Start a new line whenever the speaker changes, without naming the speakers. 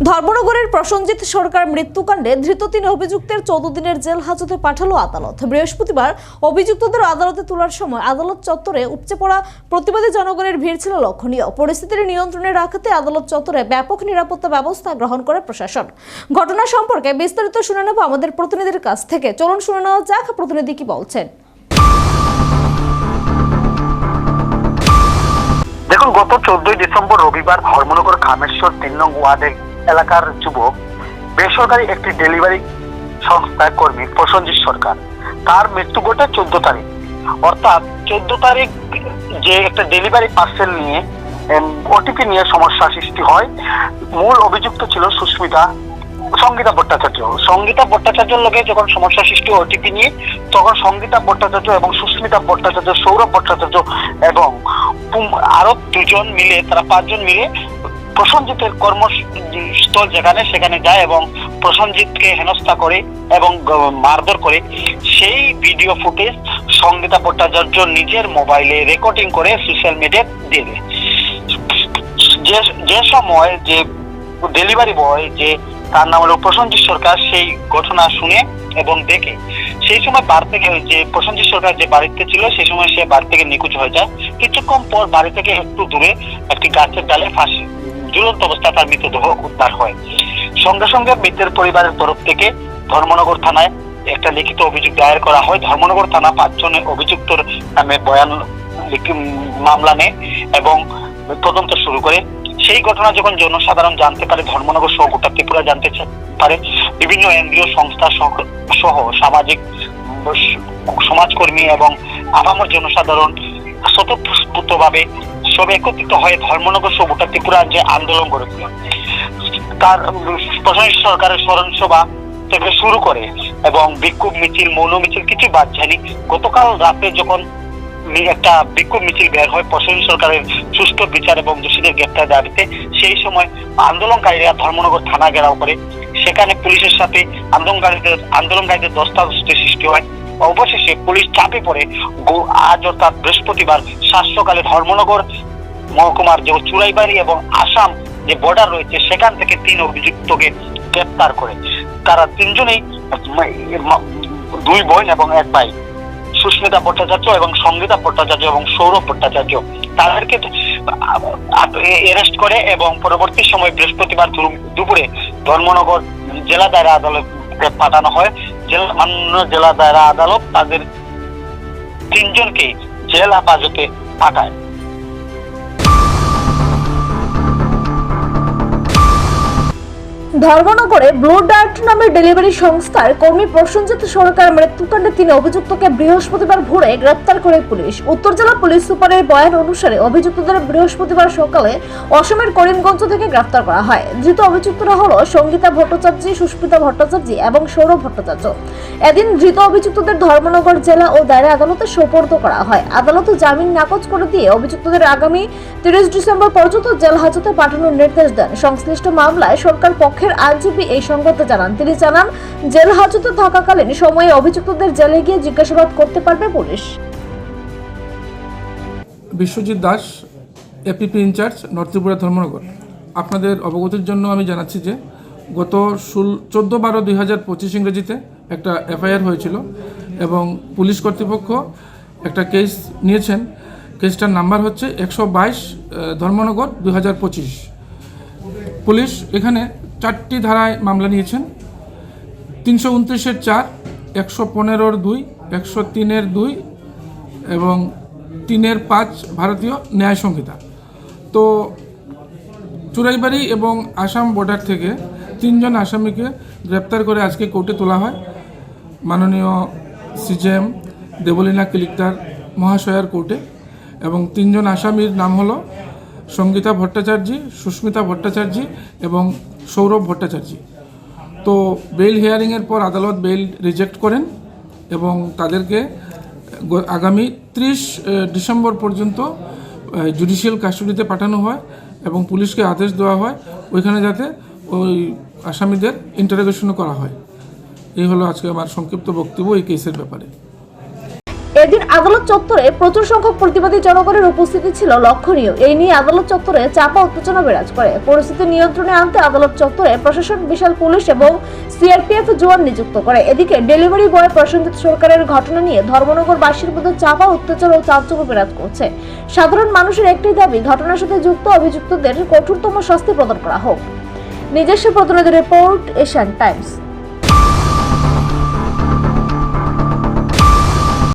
ধর্মনগরের প্রসঞ্জিৎ সরকার মৃত্যুকাণ্ডে ধৃত ৩ অভিযুক্তের ১৪ দিনের জেল হাজতে পাঠালো আদালত। বৃহস্পতিবার অভিযুক্তদের আদালতে তোলার সময় আদালত চত্বরে উপচে পড়া প্রতিবাদী জনগণের ভিড় ছিল লক্ষণীয়। পরিস্থিতির নিয়ন্ত্রণে রাখতে আদালত চত্বরে ব্যাপক নিরাপত্তা ব্যবস্থা গ্রহণ করে প্রশাসন। ঘটনা সম্পর্কে বিস্তারিত শুনে নেব আমাদের প্রতিনিধির কাছ থেকে। চলুন শুনে নেওয়া যাক প্রতিনিধি কি বলছেন।
দেখুন, গত 14 ডিসেম্বর রবিবার ধর্মনগর খামেশ্বর ৩ নং ওয়ার্ডের এলাকার যুবক বেসরকারি একটি ডেলিভারি সংস্থার কর্মী প্রসঞ্জিৎ সরকার, তার মৃত্যু ঘটে 14 তারিখ। অর্থাৎ 14 তারিখ যে একটা ডেলিভারি পার্সেল নিয়ে ওটিপি নিয়ে সমস্যা সৃষ্টি হয়। মূল অভিযুক্ত ছিল সঙ্গীতা ভট্টাচার্যের লগে যখন সমস্যা সৃষ্টি ওটিপি নিয়ে, তখন সঙ্গীতা ভট্টাচার্য এবং সুস্মিতা ভট্টাচার্য, সৌরভ ভট্টাচার্য এবং আরো 2 জন মিলে, তারা 5 জন মিলে প্রসঞ্জিতের কর্মস্থল সেখানে যায় এবং প্রসঞ্জিতকে হেনস্থা করে এবং মারধর করে। সেই ভিডিও ফুটেজ সঙ্গীতা ভট্টাচার্য নিজের মোবাইলে রেকর্ডিং করে সোশ্যাল মিডিয়ায় দিয়ে দেয়। যে সময় যে ডেলিভারি বয়, যে তার নাম হলো প্রসঞ্জিৎ সরকার, সেই ঘটনা শুনে এবং দেখে সেই সময় বাড়ি থেকে, যে প্রসঞ্জিৎ সরকার যে বাড়িতে ছিল সেই সময় সে বাড়ি থেকে নিখোঁজ হয়ে যায়। কিছুক্ষণ পর বাড়ি থেকে একটু দূরে একটি গাছের ডালে ফাঁসি ঝুলন্ত অবস্থায় তার মৃতদেহ উদ্ধার হয়। সঙ্গে সঙ্গে মৃতের পরিবারের তরফ থেকে ধর্মনগর থানায় একটা লিখিত অভিযোগ দায়ের করা হয়। ধর্মনগর থানা 5 জনের অভিযুক্তর নামে বয়ান মামলা নেয় এবং তদন্ত শুরু করে। সেই ঘটনা যখন জনসাধারণ জানতে পারে, ধর্মনগর সহ গোটা ত্রিপুরা জানতে পারে, বিভিন্ন এনজিও সংস্থা সহ সামাজিক সমাজকর্মী এবং আপামর জনসাধারণ স্বতঃস্ফূর্তভাবে সব একত্রিত হয়ে ধর্মনগর সহ গোটা ত্রিপুরা যে আন্দোলন করেছিল, তার প্রশাসনিক সরকারের স্মরণ সভা থেকে শুরু করে এবং বিক্ষোভ মিছিল, মৌন মিছিল কিছু বাদ যায়নি। গতকাল রাতে যখন একটা বিক্ষোভ মিছিল বের হয় প্রশাসনিক সরকারের সুষ্ঠু বিচার এবং দোষীদের গ্রেপ্তার দাবিতে, সেই সময় আন্দোলনকারীরা ধর্মনগর থানা ঘেরাও করে। সেখানে পুলিশের সাথে আন্দোলনকারীদের ধস্তাধস্তির সৃষ্টি হয়। অবশেষে পুলিশ চাপে পড়ে আজ অর্থাৎ বৃহস্পতিবার সাতসকালে ধর্মনগর মহকুমার যে চুরাইবাড়ি এবং আসাম যে বর্ডার রয়েছে সেখান থেকে 3 অভিযুক্তকে গ্রেপ্তার করে। তারা 3 জনেই 2 বোন এবং 1 ভাই, সুস্মিতা ভট্টাচার্য এবং সঙ্গীতা ভট্টাচার্য এবং সৌরভ ভট্টাচার্য। তাদেরকে অ্যারেস্ট করে এবং পরবর্তী সময় বৃহস্পতিবার দুপুরে ধর্মনগর জেলা দায়রা আদালতে পাঠানো হয়। মাননীয় জেলা দায়রা আদালত তাদের 3 জনকে জেল হেফাজতে পাঠায়।
ধর্মনগরে ব্লু ডার্ট নামের ডেলিভারি সংস্থার কর্মী প্রসঞ্জিৎ সরকার মৃত্যুকাণ্ডে 3 অভিযুক্তকে বৃহস্পতিবার ভোরে গ্রেপ্তার করে পুলিশ। উত্তর জেলা পুলিশ সুপারের বয়ান অনুসারে অভিযুক্তদের বৃহস্পতিবার সকালে অসমের করিমগঞ্জ থেকে গ্রেপ্তার করা হয়। ধৃত অভিযুক্তরা হলো সঙ্গীতা ভট্টাচার্য, সুস্মিতা ভট্টাচার্য এবং সৌরভ ভট্টাচার্য। এদিন ধৃত অভিযুক্তদের ধর্মনগর জেলা ও দায়রা আদালতে সোপর্দ করা হয়। আদালত জামিন নাকচ করে দিয়ে অভিযুক্তদের আগামী 30 ডিসেম্বর পর্যন্ত জেল হাজতে পাঠানোর নির্দেশ দেন। সংশ্লিষ্ট মামলায় সরকার পক্ষের আইনজীবী এই সংবাদ জানান। তিনি জানান, জেল হাজতে থাকাকালীন সময়ে অভিযুক্তদের জেলে গিয়ে জিজ্ঞাসাবাদ করতে পারবে police.
Biswajit Das, APP incharge, north Tripura Dharmanagar. আপনাদের অবগতির জন্য আমি জানাচ্ছি যে গত 14/12/2025 ইংরেজিতে একটা এফআইআর হয়েছিল এবং পুলিশ কর্তৃপক্ষ একটা কেস নিয়েছেন। কেসটার নাম্বার হচ্ছে 122 ধর্মনগর 2025। পুলিশ এখানে 4টি ধারায় মামলা নিয়েছেন। 329-4, 115-2, 103-2 এবং 3-5 ভারতীয় ন্যায় সংহিতা। তো চুরাইবাড়ি এবং আসাম বর্ডার থেকে 3 জন আসামিকে গ্রেপ্তার করে আজকে কোর্টে তোলা হয় মাননীয় সিজেএম দেবলীনা কিলিকদার মহাশয়ার কোর্টে। এবং 3 জন আসামির নাম হলো সঙ্গীতা ভট্টাচার্য, সুস্মিতা ভট্টাচার্য এবং সৌরভ ভট্টাচার্য। তো বেইল হিয়ারিংয়ের পর আদালত বেইল রিজেক্ট করেন এবং তাদেরকে আগামী 30 ডিসেম্বর পর্যন্ত জুডিশিয়াল কাস্টডিতে পাঠানো হয় এবং পুলিশকে আদেশ দেওয়া হয় ওইখানে যাতে ওই আসামিদের ইন্টারোগেশনও করা হয়। এই হলো আজকে আমার সংক্ষিপ্ত বক্তব্য এই কেসের ব্যাপারে।
এদিন আদালত চত্বরে প্রচুর সংখ্যক প্রতিবাদী জনগণের উপস্থিতি ছিল লক্ষণীয়। এই নিয়ে আদালত চত্বরে চাপা উত্তেজনা বিরাজ করে। পরিস্থিতি নিয়ন্ত্রণে আনতে আদালত চত্বরে প্রশাসন বিশাল পুলিশ এবং সিআরপিএফ জওয়ান নিযুক্ত করে। এদিকে ডেলিভারি বয় প্রসেনজিৎ সরকারের ঘটনা নিয়ে ধর্মনগরবাসীর মধ্যে চাপা উত্তেজনা ও চাঞ্চল্য বিরাজ করছে। সাধারণ মানুষের একটাই দাবি, ঘটনার সাথে যুক্ত অভিযুক্তদের কঠোরতম শাস্তি প্রদান করা হোক। নিজস্ব প্রতিনিধি রিপোর্ট, এশিয়ান টাইমস।